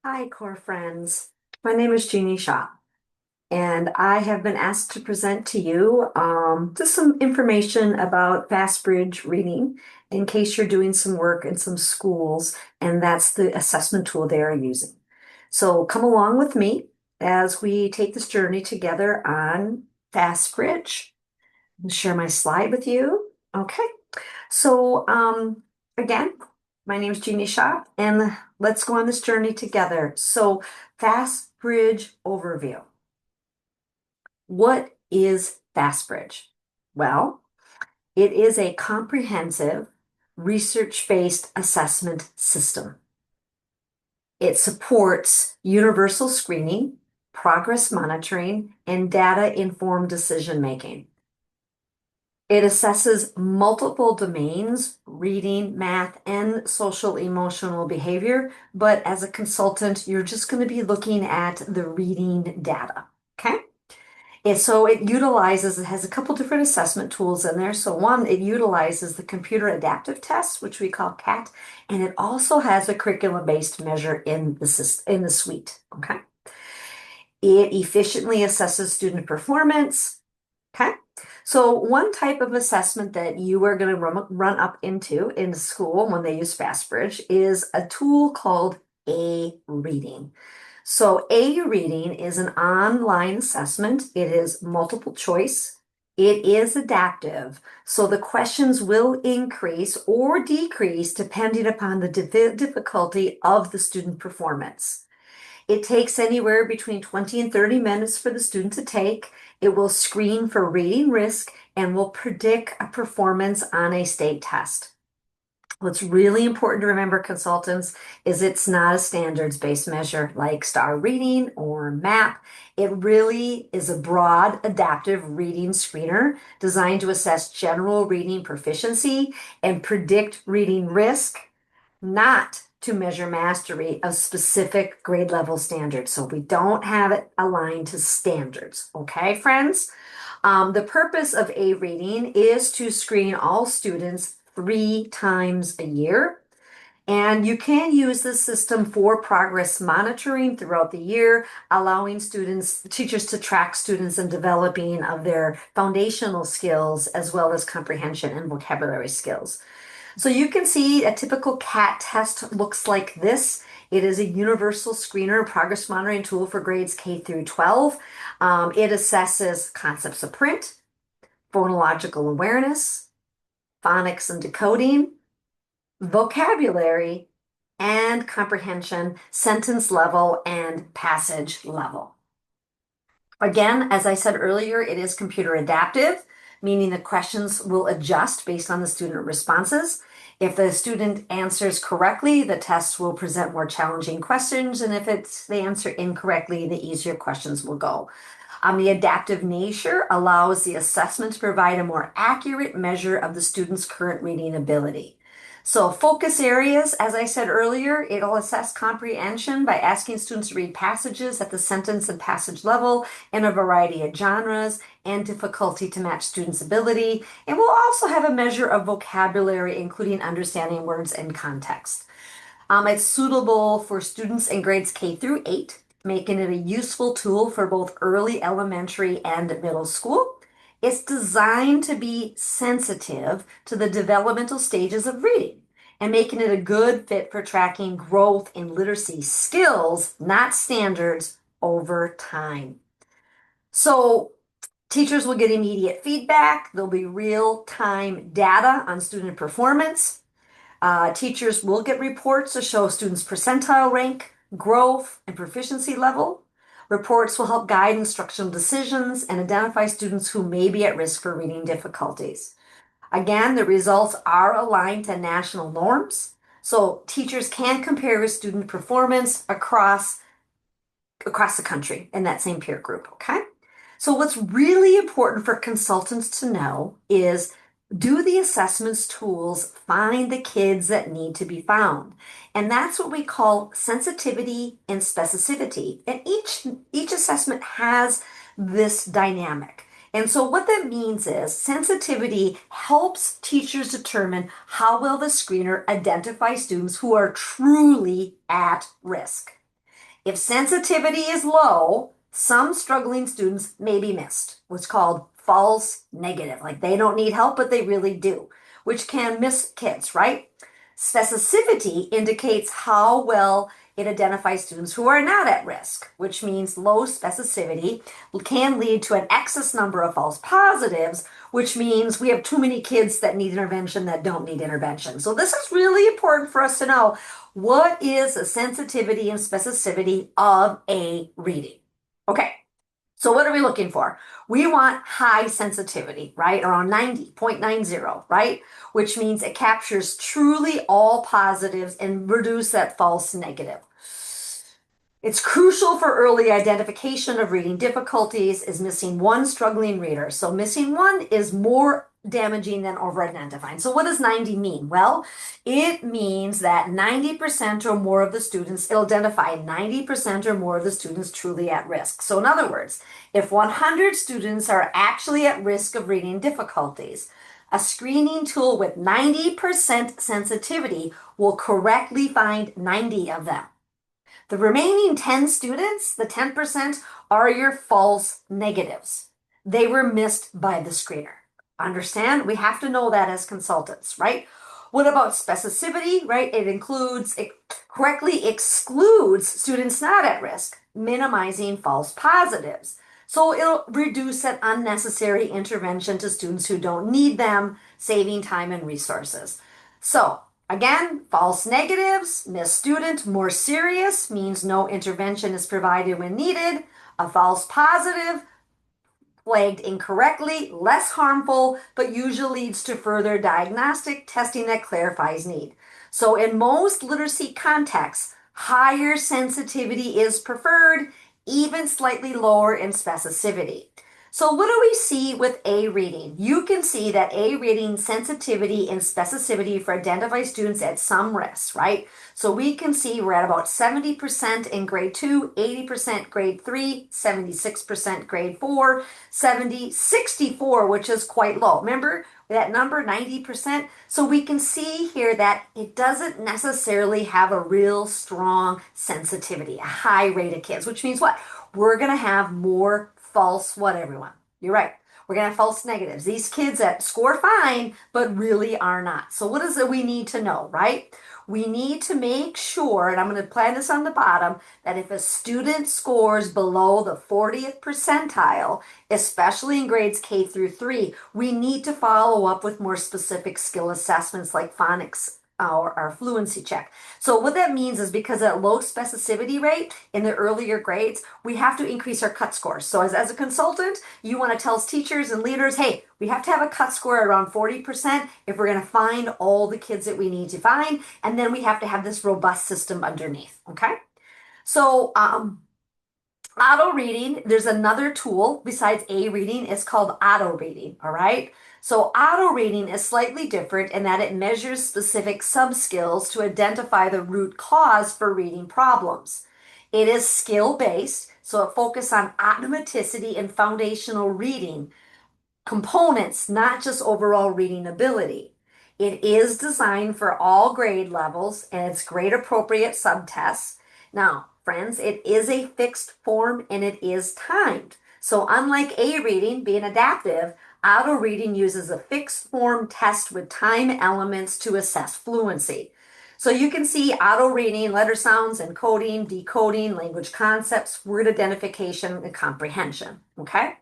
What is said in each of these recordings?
Hi, core friends. My name is Jeannie Shaw, and I have been asked to present to you just some information about Fastbridge reading in case you're doing some work in some schools, and that's the assessment tool they are using. So come along with me as we take this journey together on Fastbridge. I'll share my slide with you. Okay. So, again, my name is Jeannie Shaw, and let's go on this journey together. So, Fast Bridge overview. What is Fast Bridge? Well, it is a comprehensive, research-based assessment system. It supports universal screening, progress monitoring, and data-informed decision making. It assesses multiple domains, reading, math, and social emotional behavior. But as a consultant, you're just going to be looking at the reading data. Okay. And so it has a couple different assessment tools in there. So one, it utilizes the computer adaptive test, which we call CAT, and it also has a curriculum-based measure in the suite. Okay. It efficiently assesses student performance. Okay. So one type of assessment that you are going to run up into in school when they use Fastbridge is a tool called A Reading. So A Reading is an online assessment. It is multiple choice. It is adaptive. So the questions will increase or decrease depending upon the difficulty of the student performance. It takes anywhere between 20 and 30 minutes for the student to take. It will screen for reading risk and will predict a performance on a state test. What's really important to remember, consultants, is it's not a standards-based measure like star reading or MAP. It really is a broad adaptive reading screener designed to assess general reading proficiency and predict reading risk, not to measure mastery of specific grade level standards. So we don't have it aligned to standards. Okay, friends? The purpose of A reading is to screen all students 3 times a year. And you can use this system for progress monitoring throughout the year, allowing teachers to track students in developing of their foundational skills as well as comprehension and vocabulary skills. So you can see a typical CAT test looks like this. It is a universal screener progress monitoring tool for grades K through 12. It assesses concepts of print, phonological awareness, phonics and decoding, vocabulary, and comprehension, sentence level, and passage level. Again, as I said earlier, it is computer adaptive, meaning the questions will adjust based on the student responses. If the student answers correctly, the test will present more challenging questions, and if they answer incorrectly, the easier questions will go. The adaptive nature allows the assessment to provide a more accurate measure of the student's current reading ability. So focus areas, as I said earlier, it'll assess comprehension by asking students to read passages at the sentence and passage level in a variety of genres and difficulty to match students' ability. And we'll also have a measure of vocabulary, including understanding words and context. It's suitable for students in grades K through 8, making it a useful tool for both early elementary and middle school. It's designed to be sensitive to the developmental stages of reading and making it a good fit for tracking growth in literacy skills, not standards, over time. So teachers will get immediate feedback. There'll be real-time data on student performance. Teachers will get reports to show students' percentile rank, growth, and proficiency level. Reports will help guide instructional decisions and identify students who may be at risk for reading difficulties. Again, the results are aligned to national norms, so teachers can compare student performance across the country in that same peer group, okay? So what's really important for consultants to know is, do the assessments tools find the kids that need to be found? And that's what we call sensitivity and specificity. And each assessment has this dynamic. And so what that means is sensitivity helps teachers determine how well the screener identifies students who are truly at risk. If sensitivity is low, some struggling students may be missed, what's called false negative. Like they don't need help, but they really do, which can miss kids, right? Specificity indicates how well it identifies students who are not at risk, which means low specificity can lead to an excess number of false positives, which means we have too many kids that need intervention that don't need intervention. So this is really important for us to know. What is the sensitivity and specificity of a reading? Okay, so what are we looking for? We want high sensitivity, right? Around 90.90, right? Which means it captures truly all positives and reduce that false negative. It's crucial for early identification of reading difficulties is missing one struggling reader. So missing one is more damaging than over-identifying. So what does 90 mean? Well, it means that 90% or more of the students, it'll identify 90% or more of the students truly at risk. So in other words, if 100 students are actually at risk of reading difficulties, a screening tool with 90% sensitivity will correctly find 90 of them. The remaining 10 students, the 10%, are your false negatives. They were missed by the screener. Understand? We have to know that as consultants, right? What about specificity, right? It correctly excludes students not at risk, minimizing false positives. So it'll reduce that unnecessary intervention to students who don't need them, saving time and resources. So again, false negatives, missed student, more serious, means no intervention is provided when needed. A false positive, flagged incorrectly, less harmful, but usually leads to further diagnostic testing that clarifies need. So in most literacy contexts, higher sensitivity is preferred, even slightly lower in specificity. So what do we see with A reading? You can see that A reading sensitivity and specificity for identified students at some risk, right? So we can see we're at about 70% in grade 2, 80% grade 3, 76% grade 4, 70, 64, which is quite low. Remember that number, 90%? So we can see here that it doesn't necessarily have a real strong sensitivity, a high rate of kids, which means what? We're going to have more false what, everyone? You're right. We're going to have false negatives. These kids that score fine, but really are not. So what is it we need to know, right? We need to make sure, and I'm going to plan this on the bottom, that if a student scores below the 40th percentile, especially in grades K through 3, we need to follow up with more specific skill assessments like phonics our fluency check. So what that means is because of that low specificity rate in the earlier grades, we have to increase our cut scores. So as a consultant, you want to tell teachers and leaders, hey, we have to have a cut score at around 40% if we're going to find all the kids that we need to find. And then we have to have this robust system underneath, okay? So auto reading, there's another tool besides A reading, it's called auto reading, all right? So auto reading is slightly different in that it measures specific sub-skills to identify the root cause for reading problems. It is skill-based, so it focuses on automaticity and foundational reading components, not just overall reading ability. It is designed for all grade levels and it's grade appropriate subtests. Now, friends, it is a fixed form and it is timed. So unlike A reading being adaptive, auto reading uses a fixed form test with time elements to assess fluency. So you can see auto reading, letter sounds, encoding, decoding, language concepts, word identification, and comprehension, okay?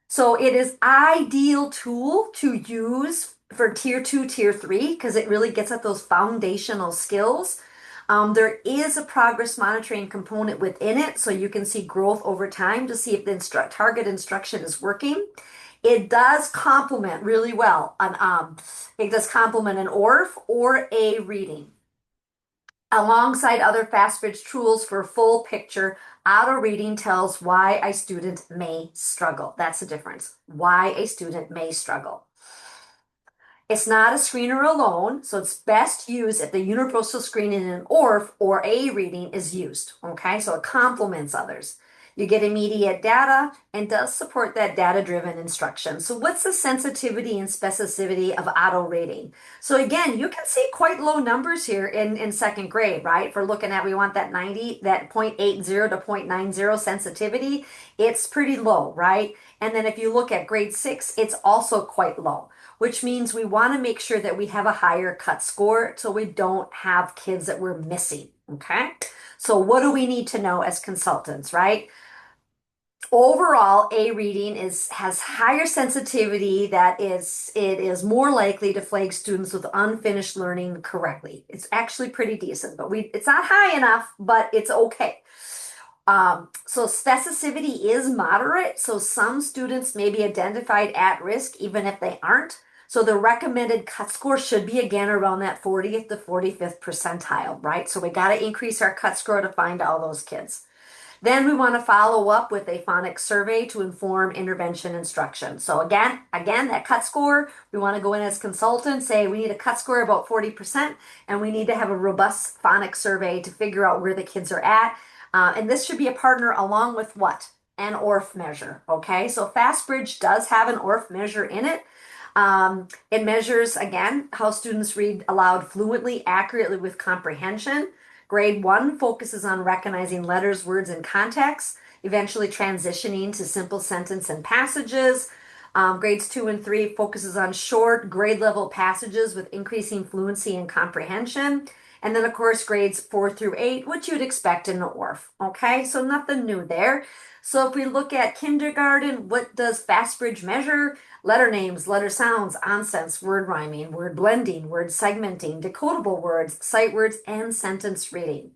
So it is ideal tool to use for tier 2, tier 3, because it really gets at those foundational skills. There is a progress monitoring component within it, so you can see growth over time to see if the target instruction is working. It does complement really well it does complement an ORF or a reading. Alongside other Fastbridge tools for full picture, auto reading tells why a student may struggle. That's the difference. Why a student may struggle. It's not a screener alone, so it's best used if the universal screening in an ORF or A reading is used. Okay, so it complements others. You get immediate data and does support that data-driven instruction. So what's the sensitivity and specificity of auto rating? So again, you can see quite low numbers here in second grade, right? If we're looking at, we want that 90, that 0.80 to 0.90 sensitivity, it's pretty low, right? And then if you look at grade 6, it's also quite low, which means we want to make sure that we have a higher cut score so we don't have kids that we're missing, okay? So what do we need to know as consultants, right? Overall, A reading has higher sensitivity, that is it is more likely to flag students with unfinished learning correctly. It's actually pretty decent, but it's not high enough, but it's okay. So specificity is moderate, so some students may be identified at risk even if they aren't. So the recommended cut score should be again around that 40th to 45th percentile, right? So we got to increase our cut score to find all those kids. Then we want to follow up with a phonics survey to inform intervention instruction. So again, that cut score, we want to go in as consultants, say we need a cut score about 40%, and we need to have a robust phonics survey to figure out where the kids are at. And this should be a partner along with what? An ORF measure, okay? So Fastbridge does have an ORF measure in it. It measures, again, how students read aloud fluently, accurately with comprehension. Grade 1 focuses on recognizing letters, words, and context, eventually transitioning to simple sentence and passages. Grades 2 and 3 focuses on short grade level passages with increasing fluency and comprehension. And then, of course, grades 4 through 8, which you'd expect in the ORF. Okay, so nothing new there. So if we look at kindergarten, what does Fastbridge measure? Letter names, letter sounds, onsets, word rhyming, word blending, word segmenting, decodable words, sight words, and sentence reading.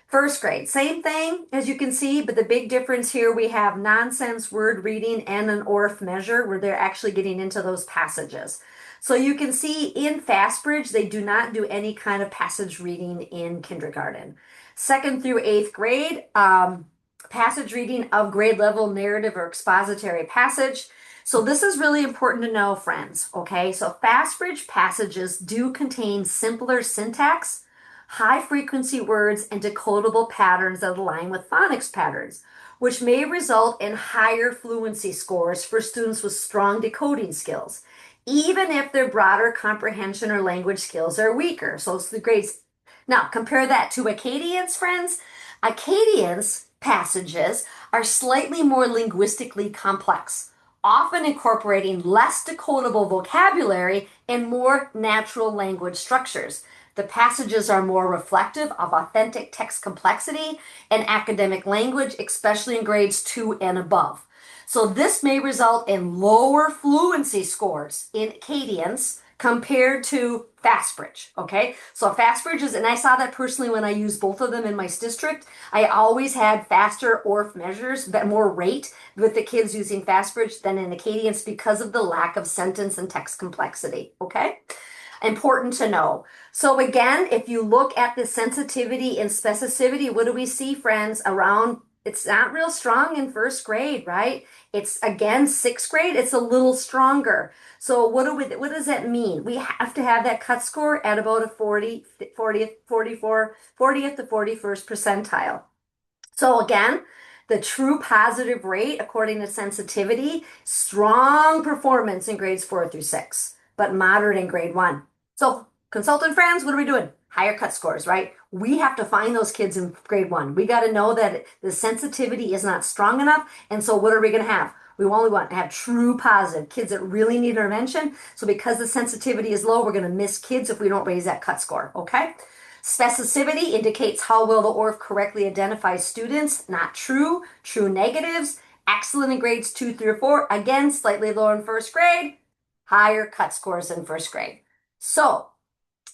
First grade, same thing as you can see, but the big difference here, we have nonsense word reading and an ORF measure where they're actually getting into those passages. So you can see in Fastbridge, they do not do any kind of passage reading in kindergarten. Second through eighth grade, passage reading of grade level narrative or expository passage. So this is really important to know, friends, okay? So Fastbridge passages do contain simpler syntax, high frequency words, and decodable patterns that align with phonics patterns, which may result in higher fluency scores for students with strong decoding skills, even if their broader comprehension or language skills are weaker. So it's the grades. Now, compare that to Acadians, friends. Acadians passages are slightly more linguistically complex, often incorporating less decodable vocabulary and more natural language structures. The passages are more reflective of authentic text complexity and academic language, especially in grades 2 and above. So this may result in lower fluency scores in Acadians compared to Fastbridge, okay? So Fastbridge is, and I saw that personally when I used both of them in my district. I always had faster ORF measures, but more rate with the kids using Fastbridge than in Acadians because of the lack of sentence and text complexity, okay? Important to know. So again, if you look at the sensitivity and specificity, what do we see, friends? Around, it's not real strong in first grade, right? It's again, sixth grade, it's a little stronger. So what does that mean? We have to have that cut score at about a 40th to 41st percentile. So again, the true positive rate, according to sensitivity, strong performance in grades 4 through 6, but moderate in grade 1. So consultant friends, what are we doing? Higher cut scores, right? We have to find those kids in grade 1. We got to know that the sensitivity is not strong enough. And so what are we going to have? We only want to have true positive kids that really need intervention. So because the sensitivity is low, we're going to miss kids if we don't raise that cut score, okay? Specificity indicates how well the ORF correctly identifies students, not true. True negatives, excellent in grades 2 through 4. Again, slightly lower in first grade, higher cut scores in first grade. So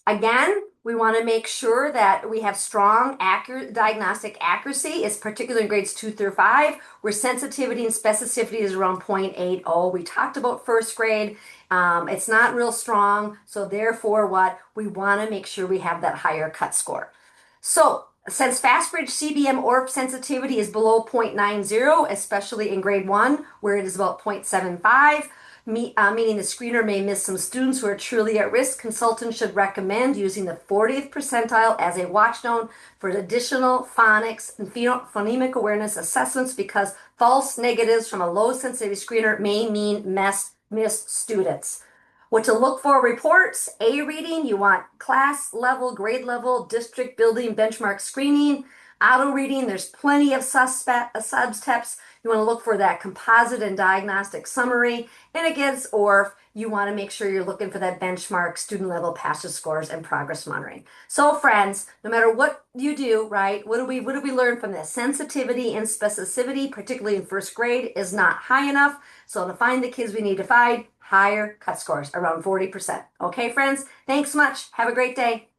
again, we want to make sure that we have strong, accurate diagnostic accuracy, is particularly in grades 2 through 5, where sensitivity and specificity is around 0.80. We talked about first grade. It's not real strong. So therefore, what we want to make sure we have that higher cut score. So since Fastbridge CBM ORF sensitivity is below 0.90, especially in grade 1, where it is about 0.75, meaning the screener may miss some students who are truly at risk. Consultants should recommend using the 40th percentile as a watchstone for additional phonics and phonemic awareness assessments because false negatives from a low sensitivity screener may mean missed students. What to look for reports, A reading, you want class level, grade level, district building benchmark screening. Auto reading, there's plenty of substeps. You want to look for that composite and diagnostic summary. And again, or you want to make sure you're looking for that benchmark student level passage scores and progress monitoring. So friends, no matter what you do, right, what do we learn from this? Sensitivity and specificity, particularly in first grade, is not high enough. So to find the kids we need to find, higher cut scores, around 40%. Okay, friends? Thanks much. Have a great day.